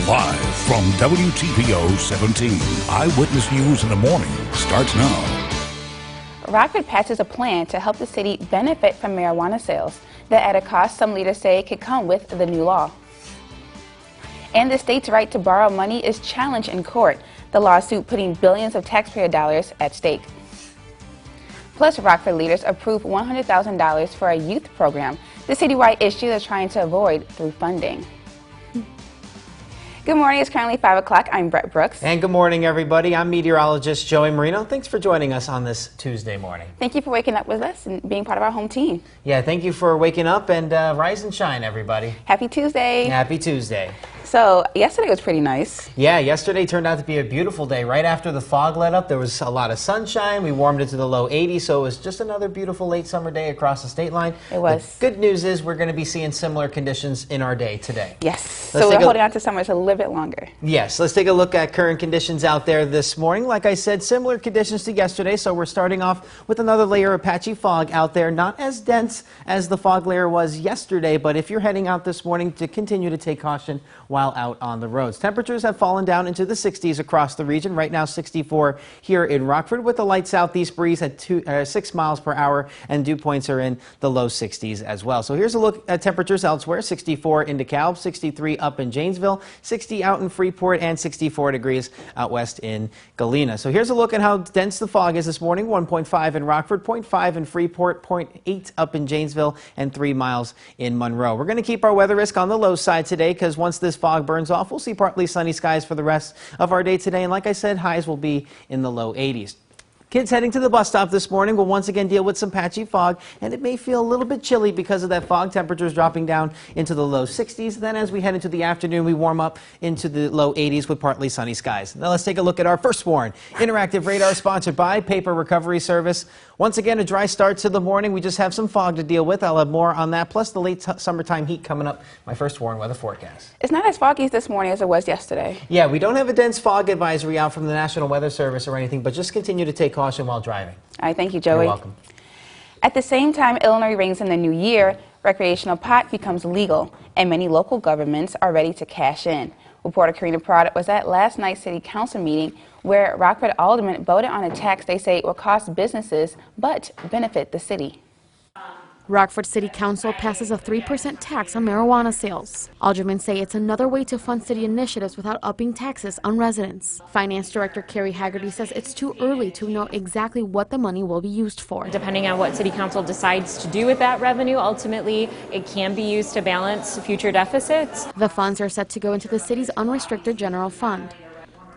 Live from WTVO 17, Eyewitness News in the Morning starts now. Rockford passes a plan to help the city benefit from marijuana sales that at a cost some leaders say could come with the new law. And the state's right to borrow money is challenged in court, the lawsuit putting billions of taxpayer dollars at stake. Plus, Rockford leaders approve $100,000 for a youth program, the citywide issue they're trying to avoid through funding. Good morning, it's currently 5 o'clock. I'm Brett Brooks. And good morning, everybody. I'm meteorologist Joey Marino. Thanks for joining us on this Tuesday morning. Thank you for waking up with us and being part of our home team. Yeah, thank you for waking up and rise and shine, everybody. Happy Tuesday. Happy Tuesday. So, yesterday was pretty nice. Yeah, yesterday turned out to be a beautiful day. Right after the fog let up, there was a lot of sunshine. We warmed it to the low 80s, so it was just another beautiful late summer day across the state line. It was. The good news is we're going to be seeing similar conditions in our day today. Yes, so we're holding on to summer a little bit longer. Yes, let's take a look at current conditions out there this morning. Like I said, similar conditions to yesterday, so we're starting off with another layer of patchy fog out there. Not as dense as the fog layer was yesterday, but if you're heading out this morning, to continue to take caution while out on the roads. Temperatures have fallen down into the 60s across the region. Right now, 64 here in Rockford with a light southeast breeze at 6 miles per hour, and dew points are in the low 60s as well. So here's a look at temperatures elsewhere. 64 in DeKalb, 63 up in Janesville, 60 out in Freeport, and 64 degrees out west in Galena. So here's a look at how dense the fog is this morning. 1.5 in Rockford, 0.5 in Freeport, 0.8 up in Janesville, and 3 miles in Monroe. We're going to keep our weather risk on the low side today because once this fog burns off, we'll see partly sunny skies for the rest of our day today. And like I said, highs will be in the low 80s. Kids heading to the bus stop this morning will once again deal with some patchy fog, and it may feel a little bit chilly because of that fog. Temperatures dropping down into the low 60s. Then as we head into the afternoon, we warm up into the low 80s with partly sunny skies. Now let's take a look at our first warn. Interactive radar sponsored by Paper Recovery Service. Once again, a dry start to the morning. We just have some fog to deal with. I'll have more on that, plus the late summertime heat coming up. My first warn weather forecast. It's not as foggy this morning as it was yesterday. Yeah, we don't have a dense fog advisory out from the National Weather Service or anything, but just continue to take caution while driving. All right, thank you, Joey. You're welcome. At the same time Illinois rings in the new year, recreational pot becomes legal, and many local governments are ready to cash in. Reporter Karina Prada was at last night's City Council meeting where Rockford aldermen voted on a tax they say will cost businesses but benefit the city. Rockford City Council passes a 3% tax on marijuana sales. Aldermen say it's another way to fund city initiatives without upping taxes on residents. Finance Director Carrie Haggerty says it's too early to know exactly what the money will be used for. Depending on what City Council decides to do with that revenue, ultimately it can be used to balance future deficits. The funds are set to go into the city's unrestricted general fund.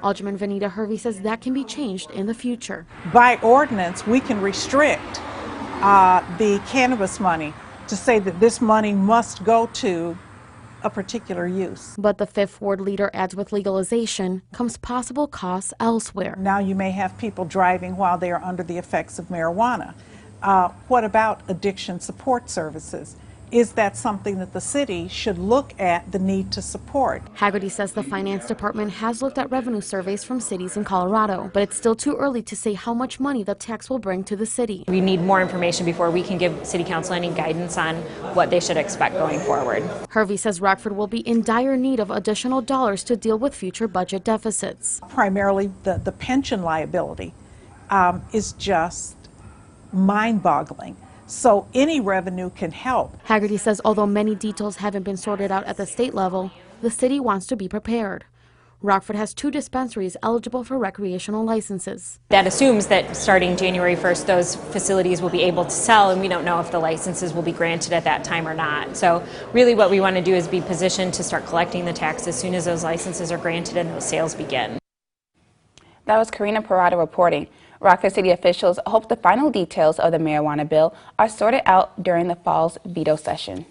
Alderman Vanita Hervey says that can be changed in the future. By ordinance, we can restrict the cannabis money to say that this money must go to a particular use. But the Fifth Ward leader adds with legalization comes possible costs elsewhere. Now you may have people driving while they are under the effects of marijuana. What about addiction support services? Is that something that the city should look at the need to support? Haggerty says the finance department has looked at revenue surveys from cities in Colorado, but it's still too early to say how much money the tax will bring to the city. We need more information before we can give City Council any guidance on what they should expect going forward. Hervey says Rockford will be in dire need of additional dollars to deal with future budget deficits. Primarily the pension liability is just mind-boggling. So any revenue can help. Haggerty says although many details haven't been sorted out at the state level, the city wants to be prepared. Rockford has 2 dispensaries eligible for recreational licenses. That assumes that starting January 1st, those facilities will be able to sell, and we don't know if the licenses will be granted at that time or not. So really what we want to do is be positioned to start collecting the tax as soon as those licenses are granted and those sales begin. That was Karina Parada reporting. Rockford City officials hope the final details of the marijuana bill are sorted out during the fall's veto session.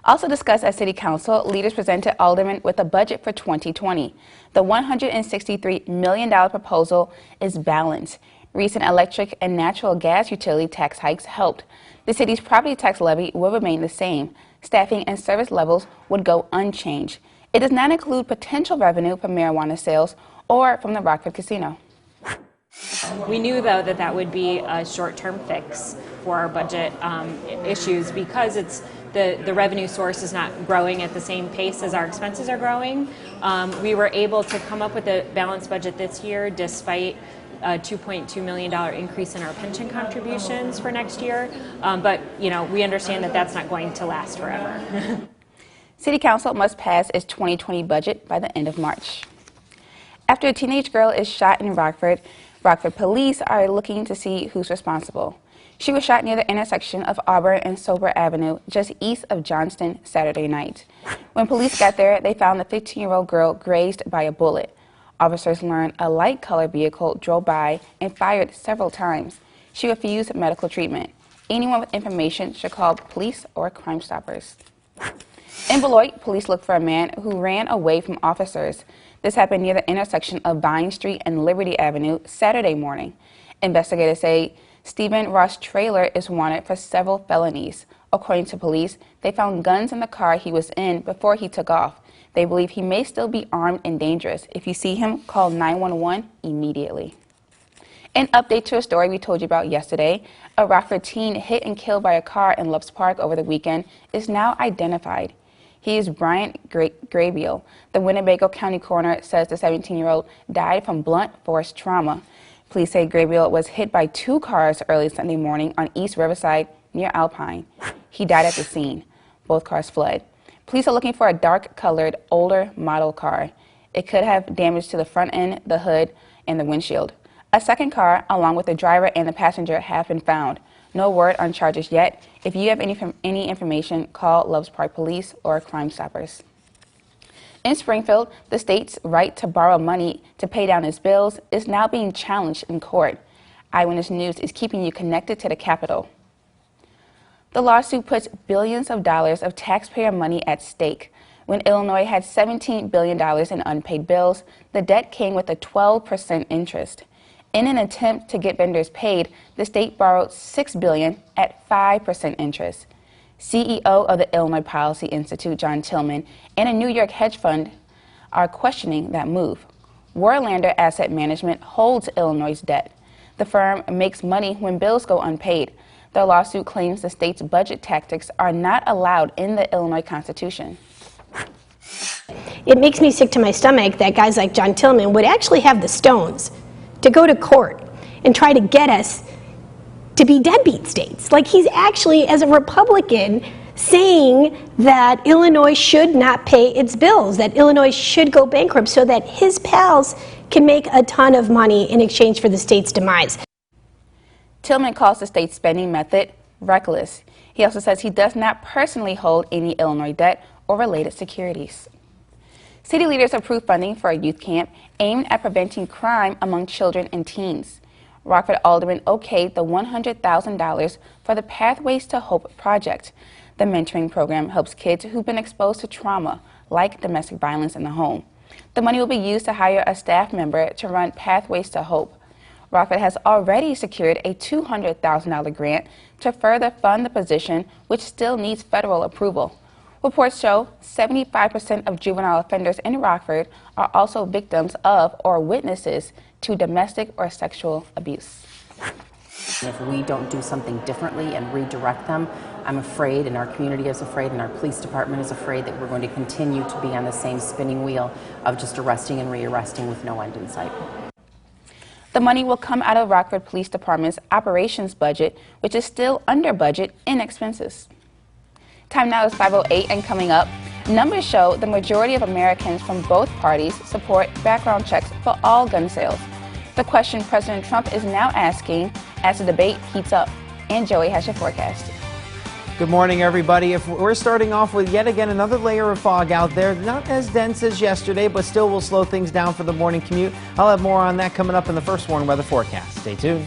Also discussed at City Council, leaders presented aldermen with a budget for 2020. The $163 million proposal is balanced. Recent electric and natural gas utility tax hikes helped. The city's property tax levy will remain the same. Staffing and service levels would go unchanged. It does not include potential revenue from marijuana sales or from the Rockford Casino. We knew, though, that would be a short-term fix for our budget issues because the revenue source is not growing at the same pace as our expenses are growing. We were able to come up with a balanced budget this year despite a $2.2 million increase in our pension contributions for next year. But, we understand that that's not going to last forever. City Council must pass its 2020 budget by the end of March. After a teenage girl is shot in Rockford, Rockford police are looking to see who's responsible. She was shot near the intersection of Auburn and Sober Avenue, just east of Johnston, Saturday night. When police got there, they found the 15-year-old girl grazed by a bullet. Officers learned a light-colored vehicle drove by and fired several times. She refused medical treatment. Anyone with information should call police or Crime Stoppers. In Beloit, police looked for a man who ran away from officers. This happened near the intersection of Vine Street and Liberty Avenue Saturday morning. Investigators say Stephen Ross Trailer is wanted for several felonies. According to police, they found guns in the car he was in before he took off. They believe he may still be armed and dangerous. If you see him, call 911 immediately. An update to a story we told you about yesterday. A Rockford teen hit and killed by a car in Loves Park over the weekend is now identified. He is Bryant Grabiel. The Winnebago County coroner says the 17-year-old died from blunt force trauma. Police say Grabiel was hit by two cars early Sunday morning on East Riverside near Alpine. He died at the scene. Both cars fled. Police are looking for a dark-colored, older model car. It could have damage to the front end, the hood, and the windshield. A second car, along with the driver and the passenger, have been found. No word on charges yet. If you have any information, call Loves Park Police or Crime Stoppers. In Springfield, the state's right to borrow money to pay down its bills is now being challenged in court. Eyewitness News is keeping you connected to the Capitol. The lawsuit puts billions of dollars of taxpayer money at stake. When Illinois had $17 billion in unpaid bills, the debt came with a 12% interest. In an attempt to get vendors paid, the state borrowed $6 billion at 5% interest. CEO of the Illinois Policy Institute, John Tillman, and a New York hedge fund are questioning that move. Warlander Asset Management holds Illinois' debt. The firm makes money when bills go unpaid. The lawsuit claims the state's budget tactics are not allowed in the Illinois Constitution. It makes me sick to my stomach that guys like John Tillman would actually have the stones to go to court and try to get us to be deadbeat states. Like, he's actually, as a Republican, saying that Illinois should not pay its bills, that Illinois should go bankrupt so that his pals can make a ton of money in exchange for the state's demise. Tillman calls the state's spending method reckless. He also says he does not personally hold any Illinois debt or related securities. City leaders approved funding for a youth camp aimed at preventing crime among children and teens. Rockford Alderman okayed the $100,000 for the Pathways to Hope project. The mentoring program helps kids who've been exposed to trauma, like domestic violence in the home. The money will be used to hire a staff member to run Pathways to Hope. Rockford has already secured a $200,000 grant to further fund the position, which still needs federal approval. Reports show 75% of juvenile offenders in Rockford are also victims of or witnesses to domestic or sexual abuse. If we don't do something differently and redirect them, I'm afraid, and our community is afraid, and our police department is afraid that we're going to continue to be on the same spinning wheel of just arresting and rearresting with no end in sight. The money will come out of Rockford Police Department's operations budget, which is still under budget in expenses. Time now is 5:08, and coming up, numbers show the majority of Americans from both parties support background checks for all gun sales. The question President Trump is now asking as the debate heats up. And Joey has your forecast. Good morning, everybody. If we're starting off with yet again another layer of fog out there, not as dense as yesterday, but still will slow things down for the morning commute. I'll have more on that coming up in the first warning weather forecast. Stay tuned.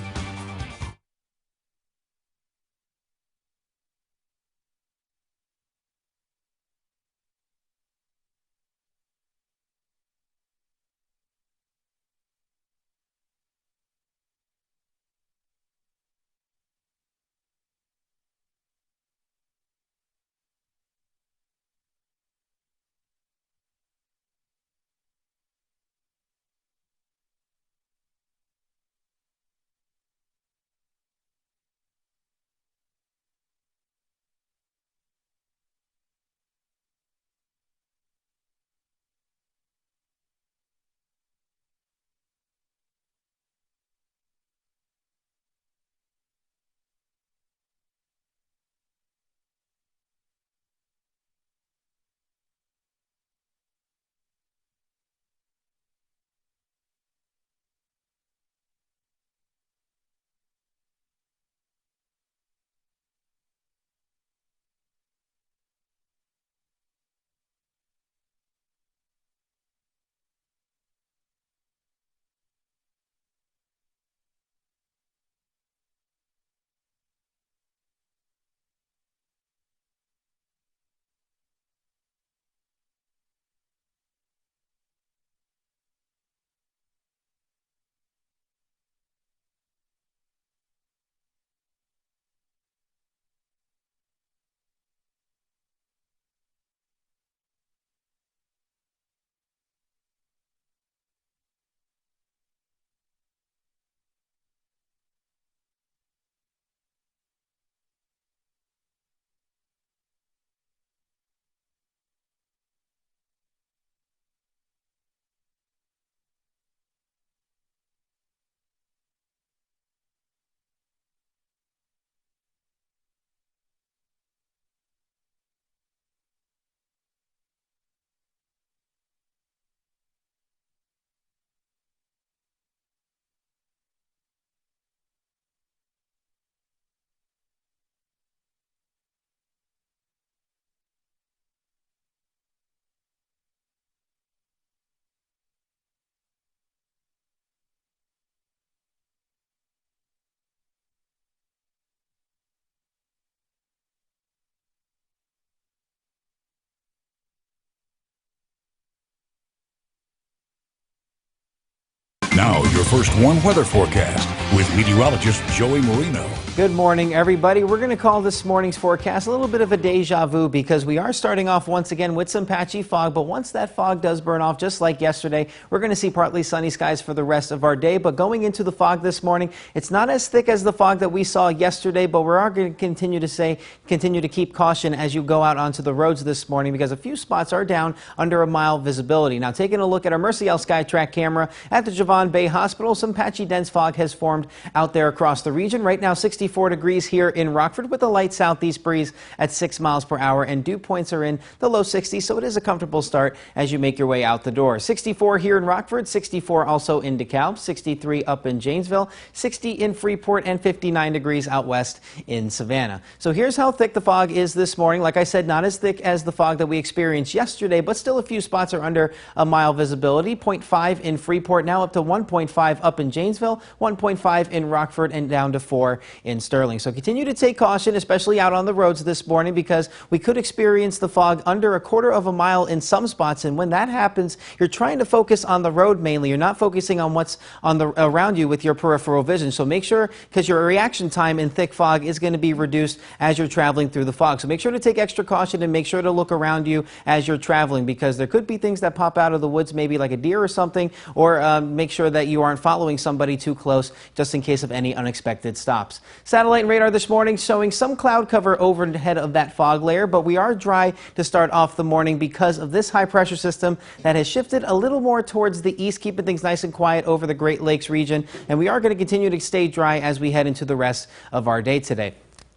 Now, your first warm weather forecast with meteorologist Joey Marino. Good morning, everybody. We're going to call this morning's forecast a little bit of a deja vu because we are starting off once again with some patchy fog, but once that fog does burn off, just like yesterday, we're going to see partly sunny skies for the rest of our day. But going into the fog this morning, it's not as thick as the fog that we saw yesterday, but we are going to continue to keep caution as you go out onto the roads this morning because a few spots are down under a mile visibility. Now, taking a look at our Mercy L SkyTrack camera at the Javon Bay Hospital, some patchy dense fog has formed out there across the region. Right now, 64 degrees here in Rockford with a light southeast breeze at 6 miles per hour, and dew points are in the low 60s, so it is a comfortable start as you make your way out the door. 64 here in Rockford, 64 also in DeKalb, 63 up in Janesville, 60 in Freeport, and 59 degrees out west in Savannah. So here's how thick the fog is this morning. Like I said, not as thick as the fog that we experienced yesterday, but still a few spots are under a mile visibility. 0.5 in Freeport, now up to 1.5 up in Janesville, 1.5 in Rockford, and down to 4 in Sterling. So continue to take caution, especially out on the roads this morning, because we could experience the fog under a quarter of a mile in some spots. And when that happens, you're trying to focus on the road mainly. You're not focusing on what's around you with your peripheral vision. So make sure, because your reaction time in thick fog is going to be reduced as you're traveling through the fog. So make sure to take extra caution and make sure to look around you as you're traveling, because there could be things that pop out of the woods, maybe like a deer or something, or make sure that you aren't following somebody too close just in case of any unexpected stops. Satellite and radar this morning showing some cloud cover overhead of that fog layer, but we are dry to start off the morning because of this high pressure system that has shifted a little more towards the east, keeping things nice and quiet over the Great Lakes region. And we are going to continue to stay dry as we head into the rest of our day today.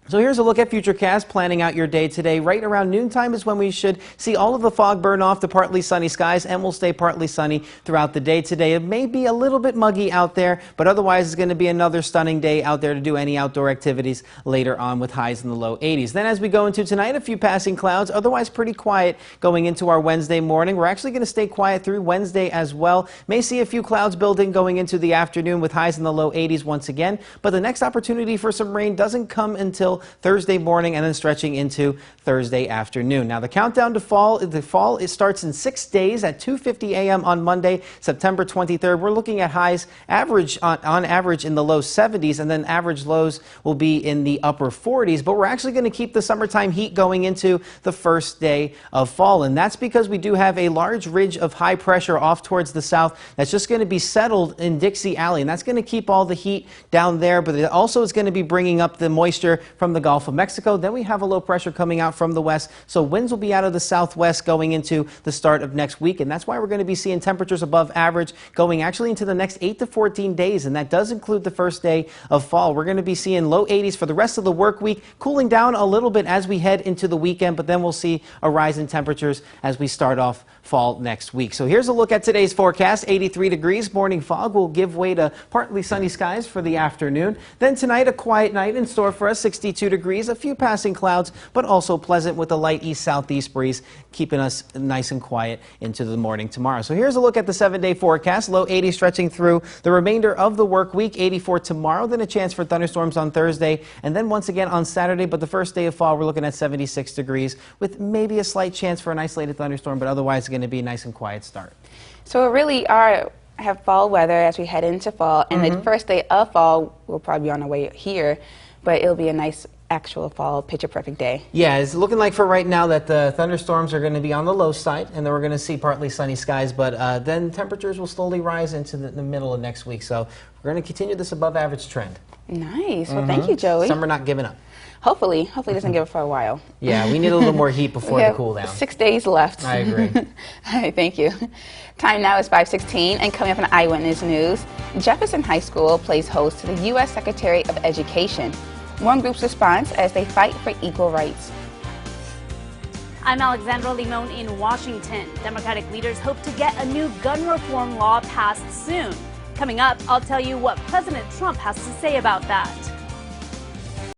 So here's a look at Futurecast, planning out your day today. Right around noontime is when we should see all of the fog burn off to partly sunny skies, and will stay partly sunny throughout the day today. It may be a little bit muggy out there, but otherwise it's going to be another stunning day out there to do any outdoor activities later on with highs in the low 80s. Then as we go into tonight, a few passing clouds, otherwise pretty quiet going into our Wednesday morning. We're actually going to stay quiet through Wednesday as well. May see a few clouds building going into the afternoon with highs in the low 80s once again, but the next opportunity for some rain doesn't come until Thursday morning and then stretching into Thursday afternoon. Now the countdown to fall, it starts in 6 days at 2:50 a.m. on Monday, September 23rd. We're looking at highs on average in the low 70s, and then average lows will be in the upper 40s. But we're actually going to keep the summertime heat going into the first day of fall, and that's because we do have a large ridge of high pressure off towards the south that's just going to be settled in Dixie Alley, and that's going to keep all the heat down there, but it also is going to be bringing up the moisture from the Gulf of Mexico. Then we have a low pressure coming out from the west, so winds will be out of the southwest going into the start of next week, and that's why we're going to be seeing temperatures above average going actually into the next 8 to 14 days, and that does include the first day of fall. We're going to be seeing low 80s for the rest of the work week, cooling down a little bit as we head into the weekend, but then we'll see a rise in temperatures as we start off fall next week. So here's a look at today's forecast. 83 degrees. Morning fog will give way to partly sunny skies for the afternoon. Then tonight, a quiet night in store for us. 62 degrees, a few passing clouds, but also pleasant with a light east-southeast breeze, keeping us nice and quiet into the morning tomorrow. So here's a look at the 7-day forecast. Low 80 stretching through the remainder of the work week. 84 tomorrow, then a chance for thunderstorms on Thursday, and then once again on Saturday. But the first day of fall, we're looking at 76 degrees with maybe a slight chance for an isolated thunderstorm, but otherwise it's going to be a nice and quiet start. So it really have fall weather as we head into fall, and the first day of fall will probably be on the way here, but it'll be a nice actual fall picture perfect day. Yeah, it's looking like for right now that the thunderstorms are going to be on the low side, and then we're going to see partly sunny skies, but then temperatures will slowly rise into the middle of next week, so we're going to continue this above average trend. Nice. Well, thank you, Joey. Summer not giving up. Hopefully it doesn't give it for a while. Yeah, we need a little more heat before the cool down. 6 days left. I agree. All right, thank you. Time now is 5:16, and coming up in Eyewitness News, Jefferson High School plays host to the U.S. Secretary of Education. One group's response as they fight for equal rights. I'm Alexandra Limon in Washington. Democratic leaders hope to get a new gun reform law passed soon. Coming up, I'll tell you what President Trump has to say about that.